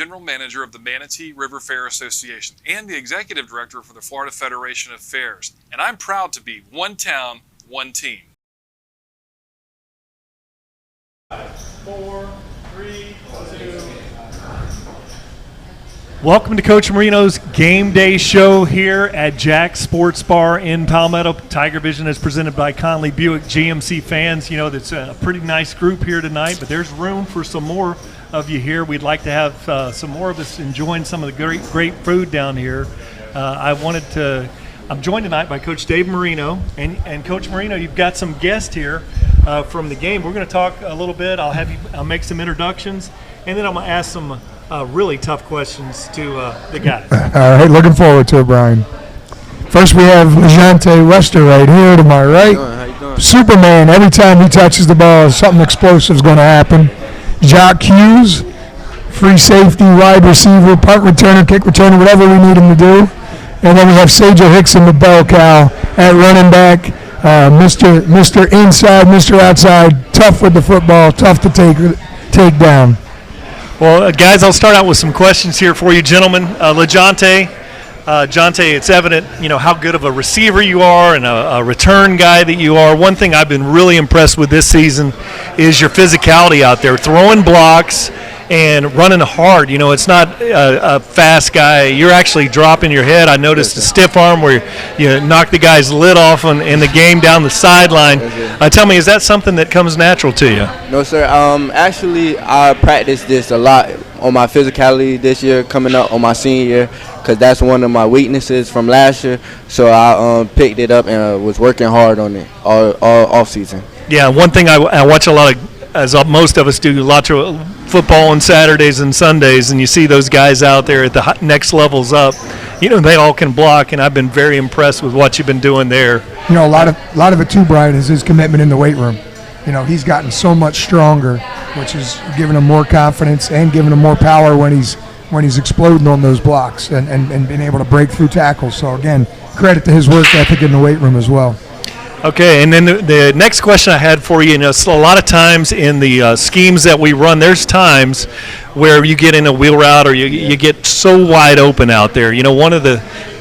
General Manager of the Manatee River Fair Association and the Executive Director for the Florida Federation of Fairs. And I'm proud to be one town, one team. 4, 3, 2. Welcome to Coach Marino's Game Day show here at Jack's Sports Bar in Palmetto. Tiger Vision is presented by Conley Buick GMC fans. You know, that's a pretty nice group here tonight, but there's room for some more of you here. We'd like to have some more of us enjoying some of the great food down here. I'm joined tonight by Coach Dave Marino, and Coach Marino, you've got some guests here from the game. We're going to talk a little bit. I'll make some introductions, and then I'm going to ask some really tough questions to the guys. All right, looking forward to it, Brian. First, we have Lejante Wester right here to my right. How you doing? Superman. Every time he touches the ball, something explosive is going to happen. Jock Hughes, free safety, wide receiver, punt returner, kick returner, whatever we need him to do. And then we have Sajal Hickson, the bell cow, at running back. Mr. Inside, Mr. Outside, tough with the football, tough to take down. Well, guys, I'll start out with some questions here for you, gentlemen. Lejante, it's evident, you know, how good of a receiver you are and a return guy that you are. One thing I've been really impressed with this season is your physicality out there, throwing blocks and running hard. You know, it's not a fast guy. You're actually dropping your head. I noticed a stiff arm where you knocked the guy's lid off in the game down the sideline. Tell me, is that something that comes natural to you? No, sir. Actually, I practiced this a lot on my physicality this year, coming up on my senior year, because that's one of my weaknesses from last year. So I picked it up and was working hard on it all off season. Yeah, one thing I watch a lot of, as most of us do, lots of football on Saturdays and Sundays, and you see those guys out there at the next levels up. You know, they all can block, and I've been very impressed with what you've been doing there. You know, a lot of it too, Brian, is his commitment in the weight room. You know, he's gotten so much stronger, which is giving him more confidence and giving him more power when he's exploding on those blocks and being able to break through tackles. So again, credit to his work ethic in the weight room as well. Okay, and then the next question I had for you, you know, a lot of times in the schemes that we run, there's times where you get in a wheel route or you get so wide open out there. You know,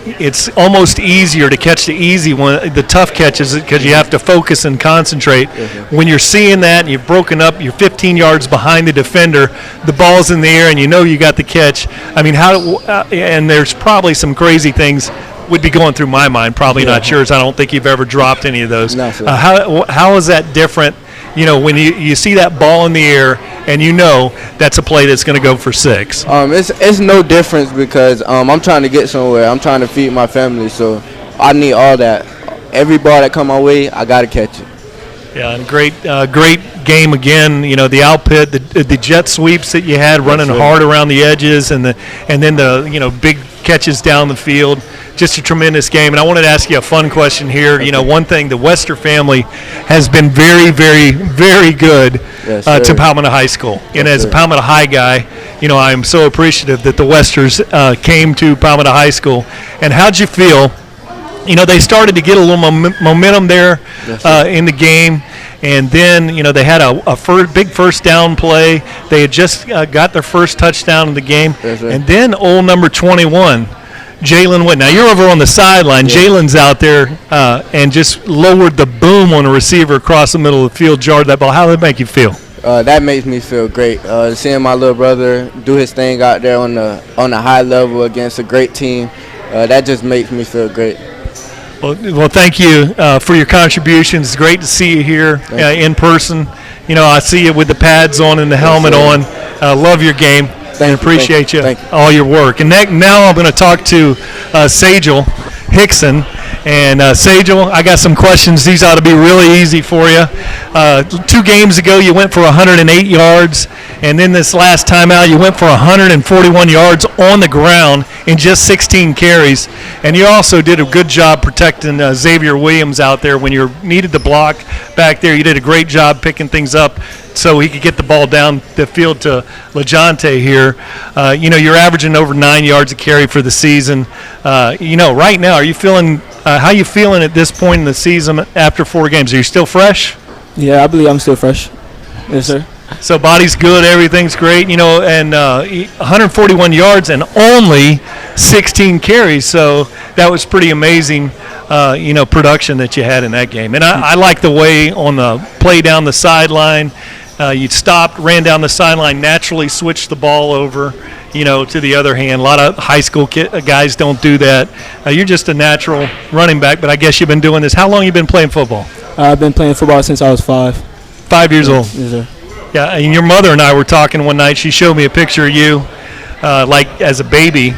it's almost easier to catch the easy one, the tough catches, because you have to focus and concentrate. When you're seeing that and you've broken up, you're 15 yards behind the defender, the ball's in the air and you know you got the catch. I mean, and there's probably some crazy things would be going through my mind, probably not yours. I don't think you've ever dropped any of those. No, sir. How is that different, you know, when you see that ball in the air and you know that's a play that's going to go for 6? It's no difference because I'm trying to get somewhere. I'm trying to feed my family, so I need all that. Every ball that come my way, I got to catch it. Yeah, and great game again. You know, the output, the jet sweeps that you had, running hard around the edges, and then the big catches down the field. Just a tremendous game. And I wanted to ask you a fun question here. You know, one thing, the Wester family has been very, very, very good to Palmetto High School. And as a Palmetto High guy, you know, I am so appreciative that the Westers came to Palmetto High School. And how'd you feel? You know, they started to get a little momentum there in the game. And then, you know, they had a big first down play. They had just got their first touchdown in the game. And then old number 21, Jalen Wood. Now, you're over on the sideline. Jalen's out there and just lowered the boom on a receiver across the middle of the field, jarred that ball. How did that make you feel? That makes me feel great. Seeing my little brother do his thing out there on the high level against a great team, that just makes me feel great. Well, thank you for your contributions. It's great to see you here in person. You know, I see you with the pads on and the helmet on. Love your game. Appreciate you. All your work. And now I'm going to talk to Sajal Hickson. And Sajal, I got some questions. These ought to be really easy for you. 2 games ago, you went for 108 yards. And then this last time out, you went for 141 yards on the ground in just 16 carries. And you also did a good job protecting Xavier Williams out there when you needed the block back there. You did a great job picking things up so he could get the ball down the field to Lejante here. You know, you're averaging over 9 yards a carry for the season. You know, right now, are you feeling how you feeling at this point in the season after 4 games? Are you still fresh? Yeah, I believe I'm still fresh. Yes, sir. So body's good, everything's great, and 141 yards and only 16 carries. So that was pretty amazing, production that you had in that game. And I like the way on the play down the sideline, you stopped, ran down the sideline, naturally switched the ball over, to the other hand. A lot of high school guys don't do that. You're just a natural running back, but I guess you've been doing this. How long have you been playing football? I've been playing football since I was 5. 5 years old? Yes, sir. Yeah, and your mother and I were talking one night. She showed me a picture of you, like as a baby,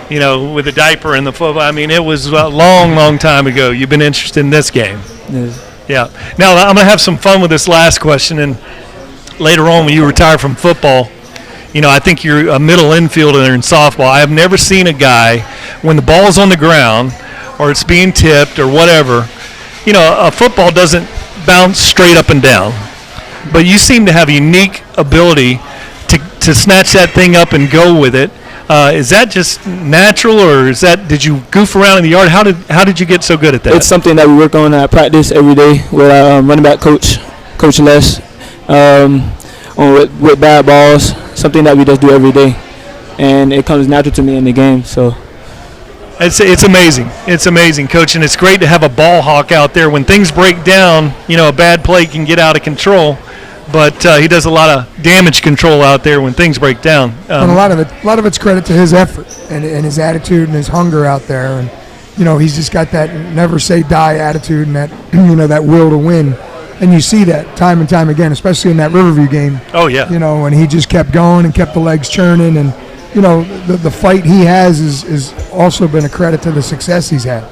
with a diaper and the football. I mean, it was a long, long time ago. You've been interested in this game. Yes. Yeah. Now, I'm going to have some fun with this last question, and later on when you retire from football, I think you're a middle infielder in softball. I have never seen a guy, when the ball's on the ground or it's being tipped or whatever, a football doesn't bounce straight up and down. But you seem to have a unique ability to snatch that thing up and go with it. Is that just natural, or did you goof around in the yard? How did you get so good at that? It's something that we work on at practice every day with our running back coach, Coach Les, with bad balls. Something that we just do every day, and it comes natural to me in the game. So it's amazing. It's amazing, Coach, and it's great to have a ball hawk out there. When things break down, a bad play can get out of control, but he does a lot of damage control out there when things break down. And a lot of it's credit to his effort and his attitude and his hunger out there, and he's just got that never say die attitude and that that will to win. And you see that time and time again, especially in that Riverview game. Oh, yeah. When he just kept going and kept the legs churning. And, the fight he has is also been a credit to the success he's had.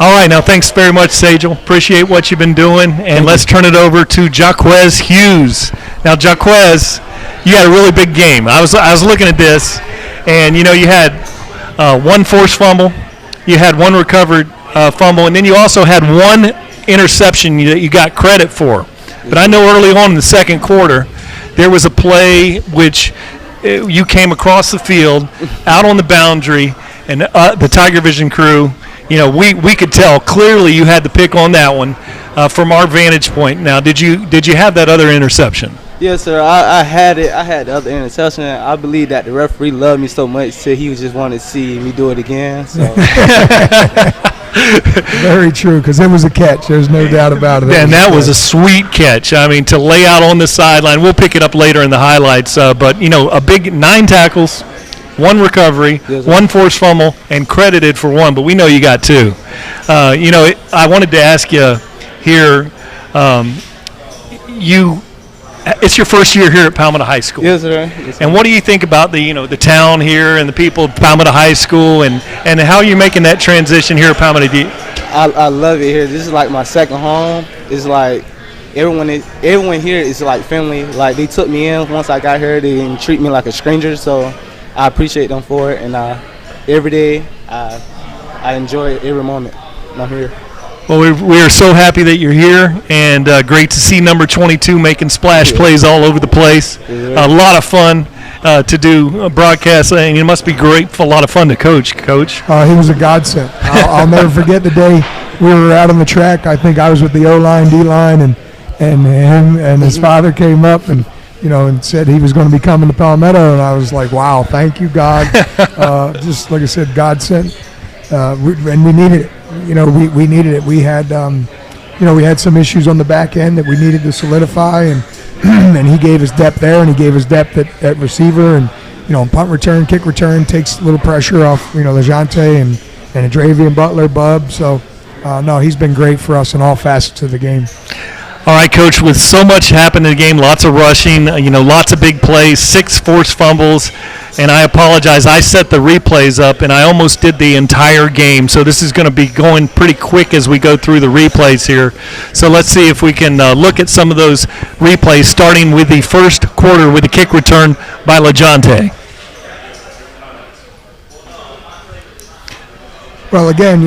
All right. Now, thanks very much, Sajal. Appreciate what you've been doing. And let's turn it over to Jaquez Hughes. Now, Jaquez, you had a really big game. I was looking at this, and, you had one forced fumble. You had one recovered fumble. And then you also had one interception that you got credit for. But I know early on in the second quarter, there was a play which you came across the field, out on the boundary, and the Tiger Vision crew, we could tell clearly you had the pick on that one from our vantage point. Now, did you have that other interception? Yes, sir. I had it. I had the other interception. I believe that the referee loved me so much, so he just wanted to see me do it again. So. Very true, because it was a catch. There's no doubt about it. And that was a sweet catch. I mean, to lay out on the sideline. We'll pick it up later in the highlights. But, a big 9 tackles, 1 recovery, yes, 1 forced fumble, and credited for 1. But we know you got 2. I wanted to ask you here, it's your first year here at Palmetto High School. Yes, sir. Yes, sir. And what do you think about the town here and the people of Palmetto High School and how you're making that transition here at Palmetto? I love it here. This is like my second home. It's like everyone here is like family. Like they took me in once I got here. They didn't treat me like a stranger. So I appreciate them for it. And every day I enjoy every moment I'm here. Well, we are so happy that you're here, and great to see number 22 making splash plays all over the place. A lot of fun to do broadcast, and it must be great, a lot of fun to coach. Coach, he was a godsend. I'll never forget the day we were out on the track. I think I was with the O-line, D-line, and him and his father came up and and said he was going to be coming to Palmetto, and I was like, wow, thank you, God. Just like I said, God sent, and we needed it. We needed it. We had, we had some issues on the back end that we needed to solidify, and and he gave us depth there, and he gave us depth at receiver, and punt return, kick return takes a little pressure off, LeJante and Adravian Butler, Bub. So, no, he's been great for us in all facets of the game. All right, Coach, with so much happening in the game, lots of rushing, lots of big plays, 6 forced fumbles, and I apologize. I set the replays up, and I almost did the entire game, so this is going to be going pretty quick as we go through the replays here. So let's see if we can look at some of those replays, starting with the first quarter with the kick return by LeJante. Well, again,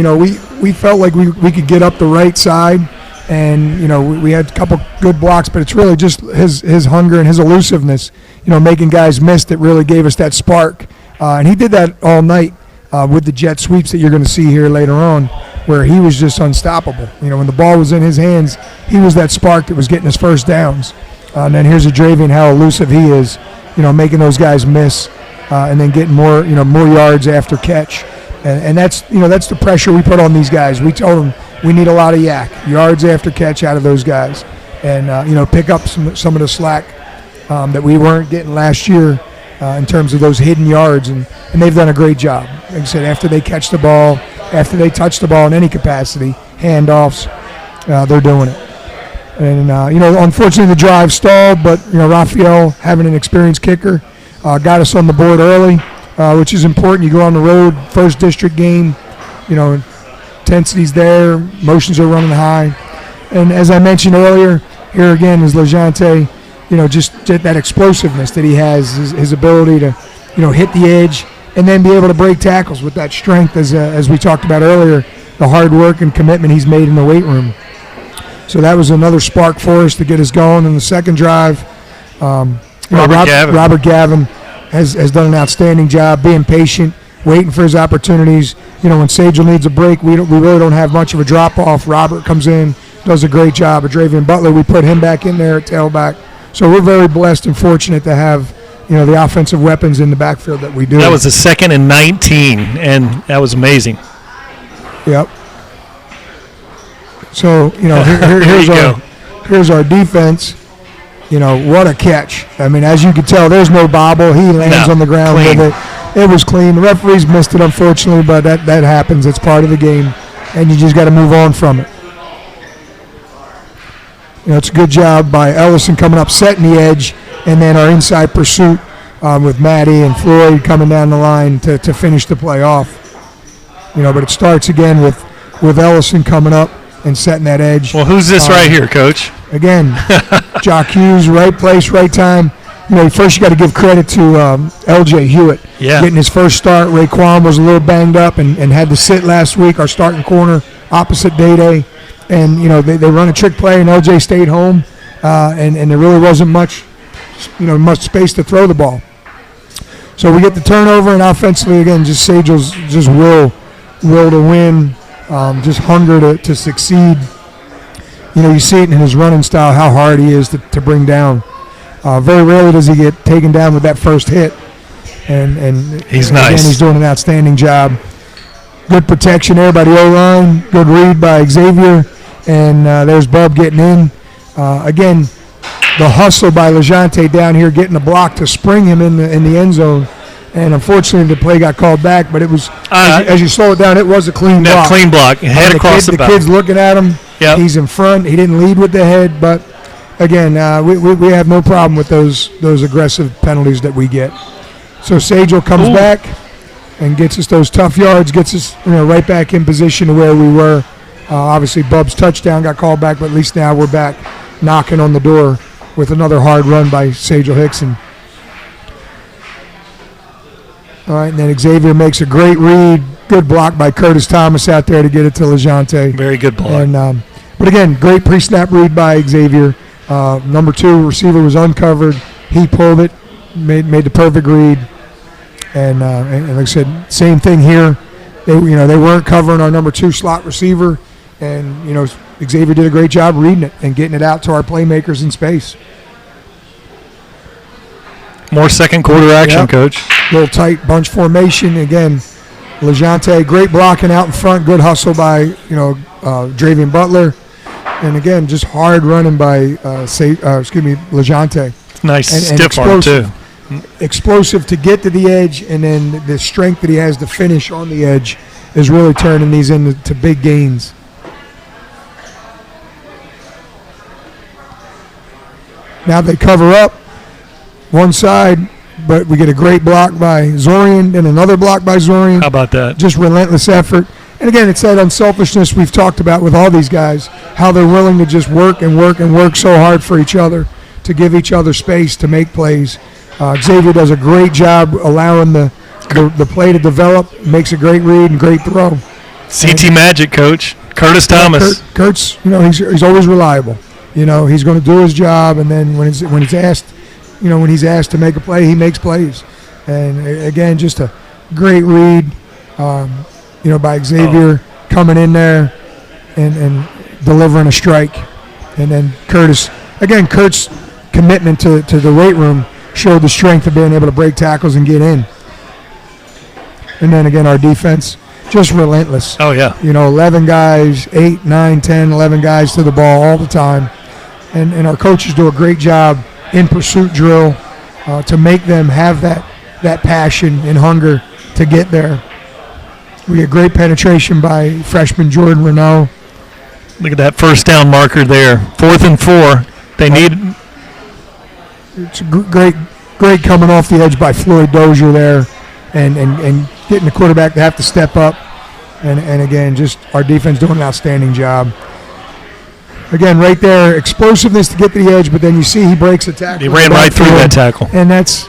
we felt like we could get up the right side. And, we had a couple good blocks, but it's really just his hunger and his elusiveness, making guys miss that really gave us that spark. And he did that all night with the jet sweeps that you're going to see here later on, where he was just unstoppable. When the ball was in his hands, he was that spark that was getting his first downs. And then here's Adravian, how elusive he is, making those guys miss, and then getting more yards after catch. And that's the pressure we put on these guys. We told them we need a lot of yards after catch out of those guys, and pick up some of the slack that we weren't getting last year in terms of those hidden yards, and they've done a great job. Like I said, after they catch the ball, after they touch the ball in any capacity, handoffs, they're doing it. And unfortunately the drive stalled, but Raphael, having an experienced kicker, got us on the board early, which is important. You go on the road, first district game, intensity's there, emotions are running high. And as I mentioned earlier, here again is Lejante, just that explosiveness that he has, his ability to, hit the edge and then be able to break tackles with that strength, as we talked about earlier, the hard work and commitment he's made in the weight room. So that was another spark for us to get us going in the second drive. Robert Gavin has done an outstanding job being patient, waiting for his opportunities. When Sagel needs a break, we really don't have much of a drop-off. Robert comes in, does a great job. Adravian Butler, we put him back in there at tailback. So we're very blessed and fortunate to have the offensive weapons in the backfield that we do. That was the 2nd and 19, and that was amazing. Yep. So, here's our defense. What a catch. I mean, as you can tell, there's no bobble. He lands on the ground clean. with it. It was clean. The referees missed it, unfortunately, but that happens. It's part of the game, and you just got to move on from it. It's a good job by Ellison coming up, setting the edge, and then our inside pursuit with Matty and Floyd coming down the line to finish the play off. But it starts again with Ellison coming up and setting that edge. Well, who's this right here, Coach? Again, Jock Hughes, right place, right time. First you got to give credit to L.J. Hewitt. Yeah. Getting his first start. Raekwon was a little banged up and had to sit last week, our starting corner, opposite Day. And, they run a trick play, and L.J. stayed home, and there really wasn't much space to throw the ball. So we get the turnover, and offensively, again, just Sagel's just will to win, just hunger to succeed. You see it in his running style, how hard he is to bring down. Very rarely does he get taken down with that first hit. And he's again, nice. He's doing an outstanding job. Good protection there by the O-line. Good read by Xavier. And there's Bub getting in. Again, the hustle by Lejante down here, getting the block to spring him in the end zone. And unfortunately, the play got called back. But it was, as you slow it down, it was a clean block. Clean block. Head across the bow. The kid's looking at him. Yep. He's in front. He didn't lead with the head. But, again, we have no problem with those aggressive penalties that we get. So Sagel comes back and gets us those tough yards, gets us right back in position to where we were. Obviously, Bub's touchdown got called back, but at least now we're back knocking on the door with another hard run by Sagel Hickson. All right, and then Xavier makes a great read. Good block by Curtis Thomas out there to get it to Lejante. Very good block. And, but again, great pre-snap read by Xavier. Number 2 receiver was uncovered. He pulled it, made the perfect read. And like I said, same thing here. They weren't covering our number 2 slot receiver, and Xavier did a great job reading it and getting it out to our playmakers in space. More second quarter action, Yep. Coach. Little tight bunch formation again. Lejante, great blocking out in front, good hustle by Dravian Butler, and again just hard running by Lejante. Nice And stiff arm too. Explosive to get to the edge, and then the strength that he has to finish on the edge is really turning these into big gains. Now they cover up one side, but we get a great block by Zorian and another block by Zorian. How about that? Just relentless effort. And again, it's that unselfishness we've talked about with all these guys, how they're willing to just work and work and work so hard for each other, to give each other space to make plays. Xavier does a great job allowing the play to develop, makes a great read and great throw. CT Magic, Coach. Curtis Thomas. Kurt's, he's always reliable. He's going to do his job, and then when he's asked to make a play, he makes plays. And again, just a great read, by Xavier coming in there and delivering a strike. And then Kurt's commitment to the weight room showed the strength of being able to break tackles and get in. And then again, our defense, just relentless. Oh, yeah. 11 guys, 8, 9, 10, 11 guys to the ball all the time. And our coaches do a great job in pursuit drill to make them have that passion and hunger to get there. We get great penetration by freshman Jordan Renault. Look at that first down marker there. 4th and 4. They need. It's a great coming off the edge by Floyd Dozier there, and getting the quarterback to have to step up. And again, just our defense doing an outstanding job. Again, right there, explosiveness to get to the edge, but then you see he breaks a tackle. He ran right through that tackle. And that's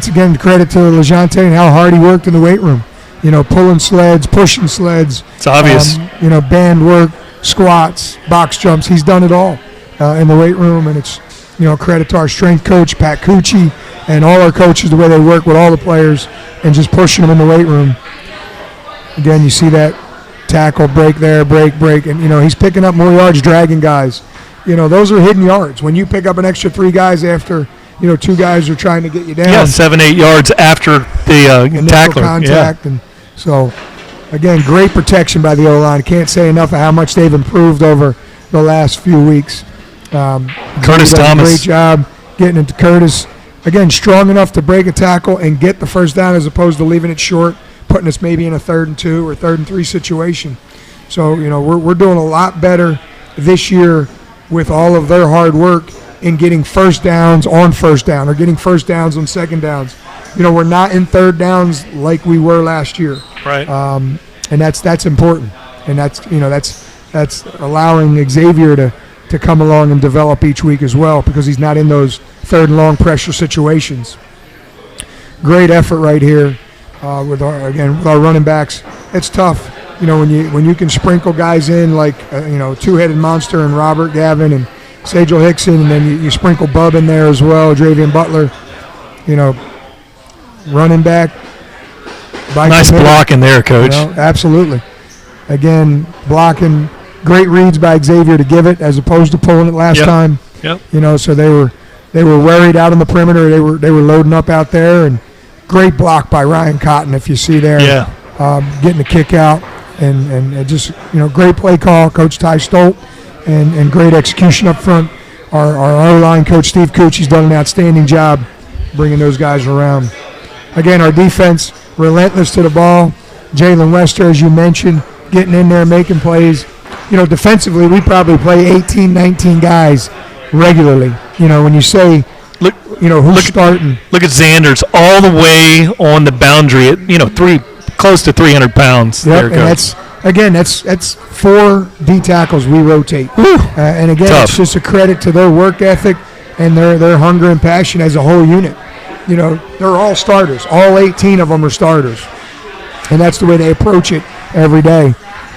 again credit to LeJante and how hard he worked in the weight room. Pulling sleds, pushing sleds. It's obvious. Band work, squats, box jumps. He's done it all in the weight room, and it's credit to our strength coach Pat Cucci and all our coaches, the way they work with all the players and just pushing them in the weight room. Again, you see that tackle, break there, break, and he's picking up more yards, dragging guys. Those are hidden yards. When you pick up an extra 3 guys after 2 guys are trying to get you down. Yeah, 7-8 yards after the tackler. Contact, and so again, great protection by the O-line. Can't say enough of how much they've improved over the last few weeks. Curtis Thomas, great job getting into Curtis. Again, strong enough to break a tackle and get the first down as opposed to leaving it short, putting us maybe in a 3rd and 2 or 3rd and 3 situation. So we're doing a lot better this year with all of their hard work in getting first downs on first down or getting first downs on second downs. We're not in 3rd downs like we were last year. Right. And that's important, and that's allowing Xavier to come along and develop each week as well, because he's not in those 3rd and long pressure situations. Great effort right here with our running backs. It's tough, when you can sprinkle guys in like two-headed monster and Robert Gavin and Sajal Hickson, and then you sprinkle Bub in there as well, Dravian Butler. Running back. Nice blocking there, Coach. Absolutely. Again, blocking. Great reads by Xavier to give it as opposed to pulling it last time. Yep. So they were worried out on the perimeter. They were loading up out there, and great block by Ryan Cotton, if you see there. Yeah. Getting the kick out, and just great play call, Coach Ty Stolt, and great execution up front. Our O-line coach Steve Cucci's done an outstanding job bringing those guys around. Again, our defense relentless to the ball. Jalen Wester, as you mentioned, getting in there, making plays. Defensively, we probably play 18, 19 guys regularly. When you say, who's starting. Look at Xanders all the way on the boundary at, close to 300 pounds. Yep, and that's 4 D tackles we rotate. And again, Tough. It's just a credit to their work ethic and their hunger and passion as a whole unit. They're all starters. All 18 of them are starters. And that's the way they approach it every day.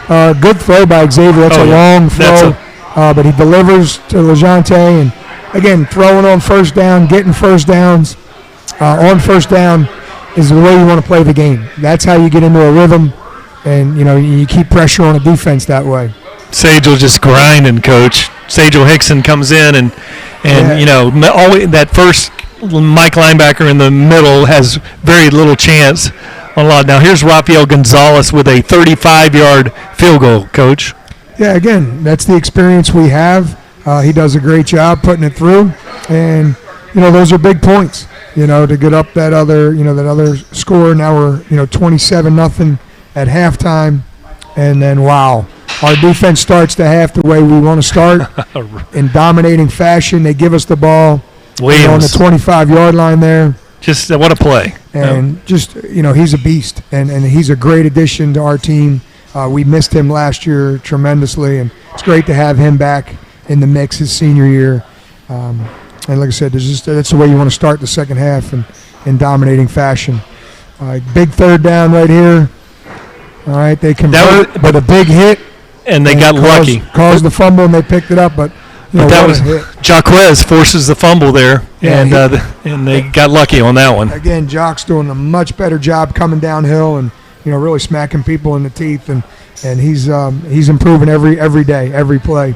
Good throw by Xavier. That's a long throw, but he delivers to LeJante. And, again, throwing on first down, getting first downs on first down is the way you want to play the game. That's how you get into a rhythm, and, you keep pressure on a defense that way. Sajal just grinding, Coach. Sajal Hickson comes in, and always that first Mike linebacker in the middle has very little chance on a lot. Now here's Rafael Gonzalez with a 35-yard field goal, Coach. Yeah, again, that's the experience we have. He does a great job putting it through, and those are big points. To get up that other score. Now we're 27-0 at halftime, and then wow, our defense starts the half the way we want to start in dominating fashion. They give us the ball. Williams on the 25-yard line there. Just what a play. And just, he's a beast, and he's a great addition to our team. We missed him last year tremendously, and it's great to have him back in the mix his senior year. And like I said, that's the way you want to start the second half in dominating fashion. Big 3rd down right here. All right, they convert, but a big hit. And they got lucky. Caused the fumble, and they picked it up, but that was Jaquez forces the fumble there, and they got lucky on that one. Again, Jock's doing a much better job coming downhill and really smacking people in the teeth, and he's improving every day, every play.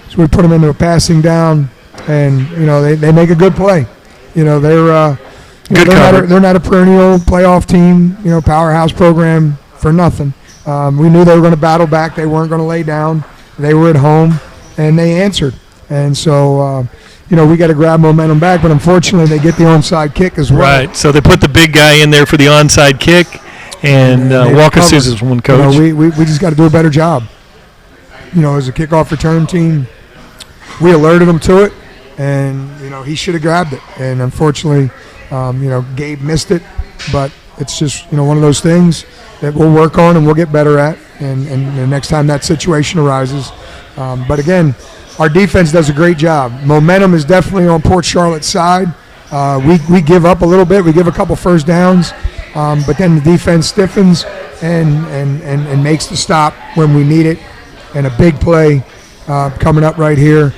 So we put him into a passing down. and they make a good play. They're they're not a perennial playoff team, powerhouse program for nothing. We knew they were going to battle back. They weren't going to lay down. They were at home, and they answered. And so, we got to grab momentum back. But unfortunately, they get the onside kick as well. Right. So they put the big guy in there for the onside kick, and Walker Sousa's one, coach. We just got to do a better job. As a kickoff return team, we alerted him to it, and he should have grabbed it. And unfortunately, Gabe missed it. But it's just one of those things that we'll work on and we'll get better at. And the next time that situation arises, but again, our defense does a great job. Momentum is definitely on Port Charlotte's side. We give up a little bit. We give a couple first downs, but then the defense stiffens and makes the stop when we need it. And a big play coming up right here,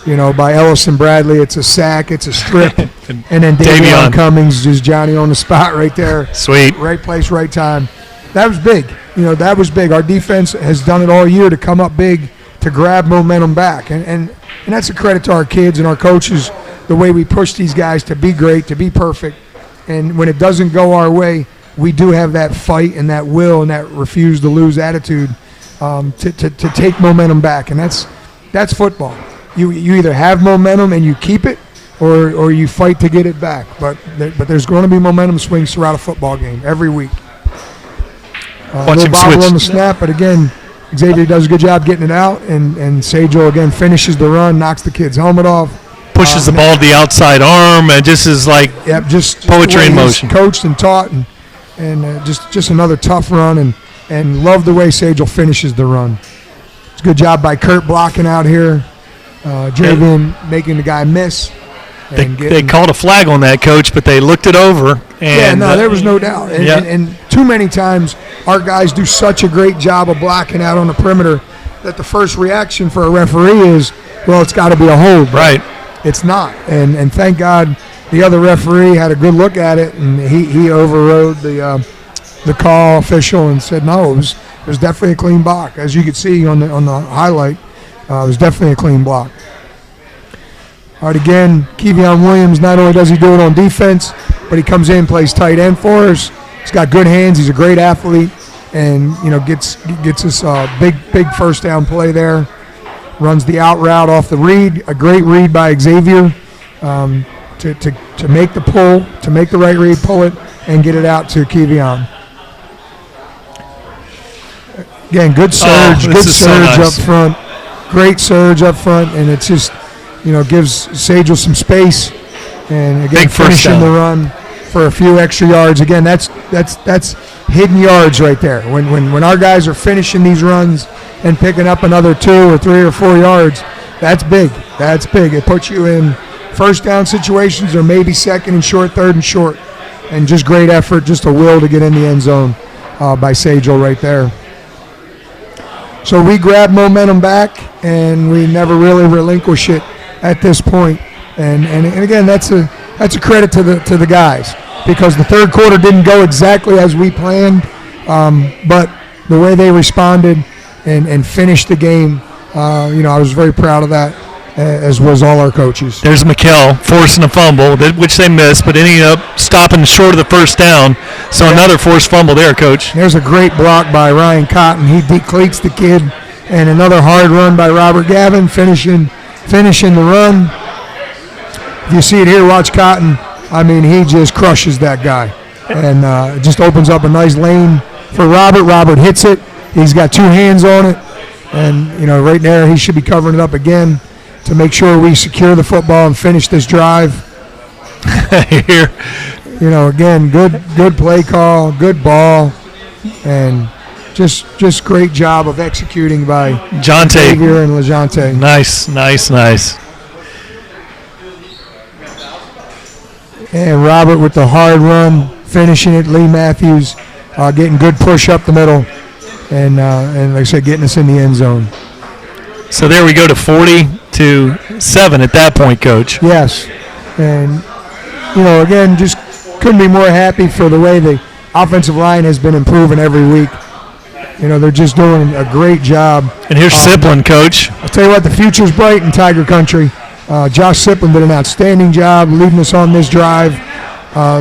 by Ellison Bradley. It's a sack. It's a strip. and then Davion Cummings, just Johnny on the spot right there. Sweet. Right place, right time. That was big. That was big. Our defense has done it all year to come up big, to grab momentum back. And that's a credit to our kids and our coaches, the way we push these guys to be great, to be perfect. And when it doesn't go our way, we do have that fight and that will and that refuse to lose attitude to take momentum back. And that's football. You either have momentum and you keep it, or you fight to get it back. But there's going to be momentum swings throughout a football game every week. Watch him bobble switch on the snap, but again, Xavier does a good job getting it out, and Sajel again finishes the run, knocks the kid's helmet off, pushes the ball to the outside arm, and just is like just poetry in motion. Coached and taught, and just another tough run, and love the way Sajel finishes the run. It's a good job by Kurt blocking out here, Javian making the guy miss. They called a flag on that, Coach, but they looked it over. And, there was no doubt. And too many times our guys do such a great job of blocking out on the perimeter that the first reaction for a referee is, well, it's got to be a hold. Right. It's not. And thank God the other referee had a good look at it, and he overrode the call official and said, no, it was definitely a clean block. As you could see on the highlight, it was definitely a clean block. All right, again, Kevion Williams, not only does he do it on defense, but he comes in, plays tight end for us. He's got good hands. He's a great athlete, and gets us big first down play there. Runs the out route off the read, a great read by Xavier to make the pull, to make the right read, pull it, and get it out to Kevion. Again, good surge, up front, great surge up front, and it's just gives Sajel some space, and again finishing the run for a few extra yards. Again, that's hidden yards right there. When our guys are finishing these runs and picking up another 2 or 3 or 4 yards, that's big. That's big. It puts you in first down situations, or maybe second and short, third and short, and just great effort, just a will to get in the end zone by Sajel right there. So we grab momentum back, and we never really relinquish it at this point. And again, that's a credit to the guys, because the third quarter didn't go exactly as we planned, but the way they responded and finished the game, I was very proud of that, as was all our coaches. There's McKell forcing a fumble, which they missed, but ending up stopping short of the first down. So another forced fumble there, Coach. There's a great block by Ryan Cotton. He decleats the kid, and another hard run by Robert Gavin, finishing the run. If you see it here, watch Cotton. I mean, he just crushes that guy, and it just opens up a nice lane for Robert. Robert hits it. He's got 2 hands on it, and right there he should be covering it up again to make sure we secure the football and finish this drive. Here, again, good play call, good ball, and just great job of executing by Jonte Xavier and LeJonte. Nice. And Robert with the hard run, finishing it. Lee Matthews getting good push up the middle, and like I said, getting us in the end zone. So there we go to 40-7 at that point, Coach. Yes, and again, just couldn't be more happy for the way the offensive line has been improving every week. They're just doing a great job. And here's Siplin, Coach. I'll tell you what, the future's bright in Tiger Country, Josh Siplin did an outstanding job leading us on this drive.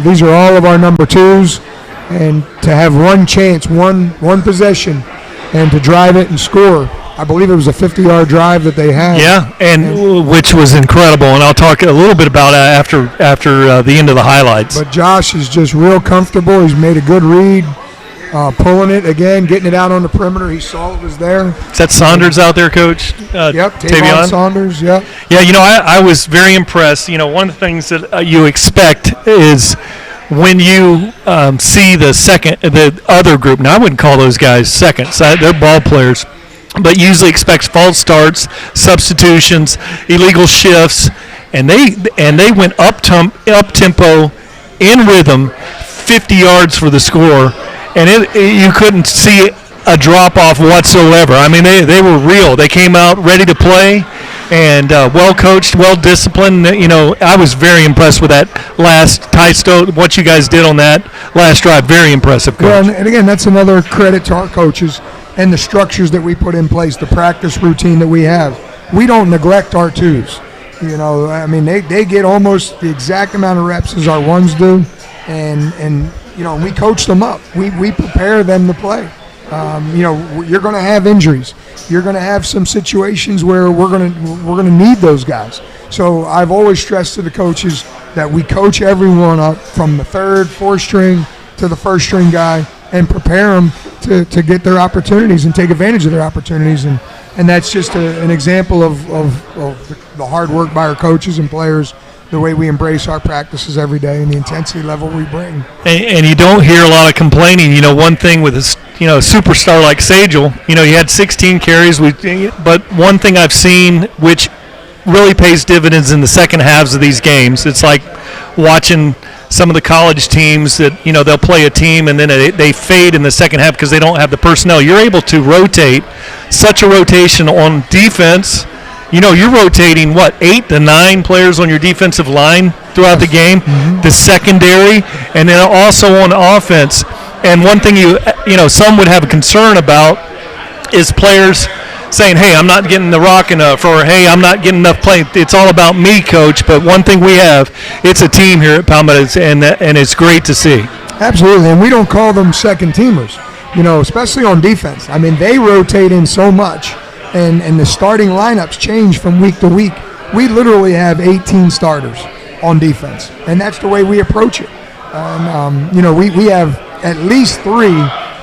These are all of our number twos, and to have one chance, one possession, and to drive it and score. I believe it was a 50-yard drive that they had. Yeah, and which was incredible, and I'll talk a little bit about it after the end of the highlights. But Josh is just real comfortable. He's made a good read, pulling it again, getting it out on the perimeter. He saw it was there. Is that Saunders out there, Coach? Yep, Tavion Saunders, yep. Yeah, I was very impressed. One of the things that you expect is when you see the other group. Now, I wouldn't call those guys seconds. They're ball players. But usually expects false starts, substitutions, illegal shifts, and they went up tempo, in rhythm, 50 yards for the score, and you couldn't see a drop off whatsoever. I mean, they were real. They came out ready to play, and well coached, well disciplined. I was very impressed with that last what you guys did on that last drive. Very impressive, Coach. Well, and again, that's another credit to our coaches and the structures that we put in place, the practice routine that we have. We don't neglect our twos. They get almost the exact amount of reps as our ones do, and we coach them up. We prepare them to play. You're going to have injuries. You're going to have some situations where we're going to need those guys. So I've always stressed to the coaches that we coach everyone up from the third, fourth string to the first string guy, and prepare them to get their opportunities and take advantage of their opportunities. And that's just an example of the hard work by our coaches and players, the way we embrace our practices every day and the intensity level we bring. And you don't hear a lot of complaining. One thing with a superstar like Sagel, he had 16 carries. But one thing I've seen which really pays dividends in the second halves of these games, it's like watching some of the college teams that, they'll play a team and then they fade in the second half because they don't have the personnel. You're able to rotate such a rotation on defense. You're rotating, 8 to 9 players on your defensive line throughout the game, the secondary, and then also on offense. And one thing some would have a concern about is players saying, hey, I'm not getting the rock enough, or hey, I'm not getting enough play. It's all about me, Coach. But one thing we have, it's a team here at Palmetto, and it's great to see. Absolutely, and we don't call them second teamers, especially on defense. I mean, they rotate in so much, and the starting lineups change from week to week. We literally have 18 starters on defense, and that's the way we approach it. We have at least 3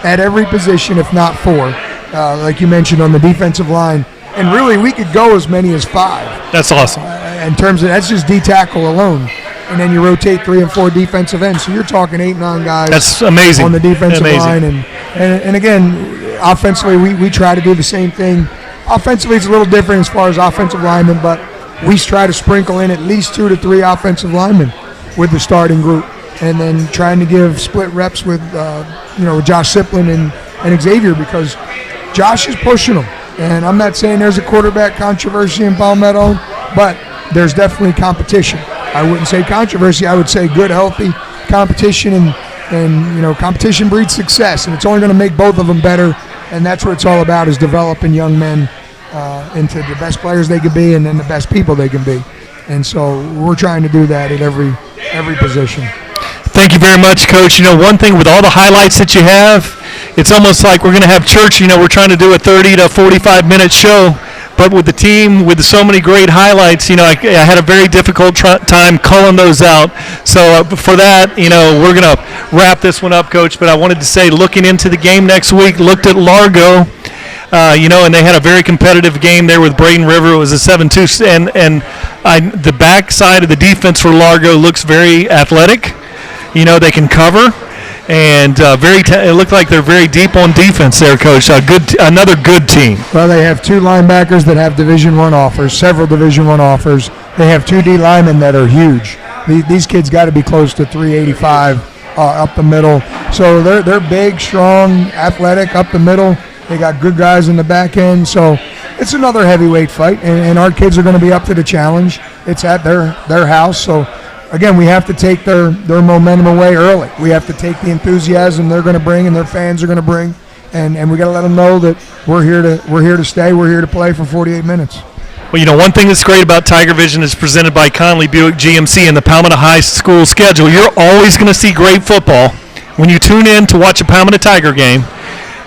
at every position, if not 4. Like you mentioned, on the defensive line. And really, we could go as many as 5. That's awesome. In terms of, that's just D-tackle alone. And then you rotate 3 and 4 defensive ends. So you're talking 8, 9 guys. That's amazing. On the defensive line. And again, offensively, we try to do the same thing. Offensively, it's a little different as far as offensive linemen, but we try to sprinkle in at least 2 to 3 offensive linemen with the starting group. And then trying to give split reps with, Josh Siplin and Xavier, because Josh is pushing them, and I'm not saying there's a quarterback controversy in Palmetto, but there's definitely competition. I wouldn't say controversy. I would say good, healthy competition, and competition breeds success, and it's only going to make both of them better, and that's what it's all about, is developing young men into the best players they can be and then the best people they can be. And so we're trying to do that at every position. Thank you very much, Coach. One thing with all the highlights that you have, it's almost like we're going to have church. We're trying to do a 30 to 45-minute show, but with the team, with so many great highlights, I had a very difficult time calling those out. So for that, we're going to wrap this one up, Coach. But I wanted to say, looking into the game next week, looked at Largo, and they had a very competitive game there with Braden River. It was a 7-2, and the back side of the defense for Largo looks very athletic. They can cover, and it looked like they're very deep on defense there, Coach. Another good team. Well, they have 2 linebackers that have Division I offers, several Division I offers. They have 2 D linemen that are huge. These kids got to be close to 385 up the middle. So they're big, strong, athletic up the middle. They got good guys in the back end. So it's another heavyweight fight, and our kids are going to be up to the challenge. It's at their house, so. Again, we have to take their momentum away early. We have to take the enthusiasm they're going to bring and their fans are going to bring, and we got to let them know that we're here to stay. We're here to play for 48 minutes. Well, one thing that's great about Tiger Vision is presented by Conley Buick GMC and the Palmetto High School schedule. You're always going to see great football when you tune in to watch a Palmetto Tiger game.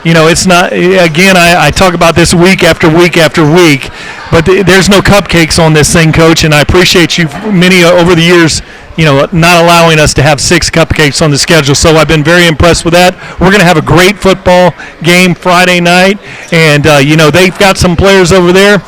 It's not, again, I talk about this week after week after week, but there's no cupcakes on this thing, Coach, and I appreciate you, many over the years, not allowing us to have 6 cupcakes on the schedule. So I've been very impressed with that. We're going to have a great football game Friday night, and, they've got some players over there.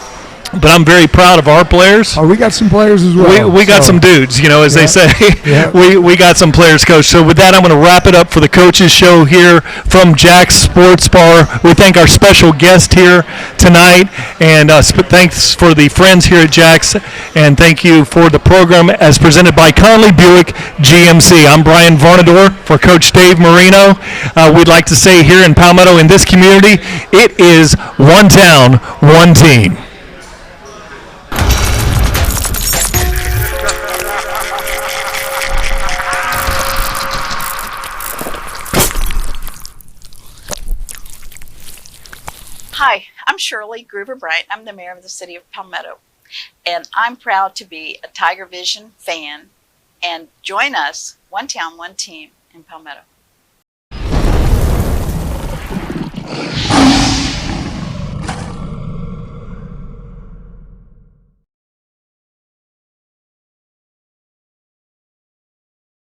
But I'm very proud of our players. Oh, we got some players as well. We got some dudes, as they say. Yeah. We got some players, Coach. So with that, I'm going to wrap it up for the coaches show here from Jack's Sports Bar. We thank our special guest here tonight, and thanks for the friends here at Jack's, and thank you for the program as presented by Conley Buick GMC. I'm Brian Varnador for Coach Dave Marino. We'd like to say here in Palmetto, in this community, it is one town, one team. Hi, I'm Shirley Gruber-Bryant. I'm the mayor of the city of Palmetto, and I'm proud to be a Tiger Vision fan and join us, one town, one team in Palmetto.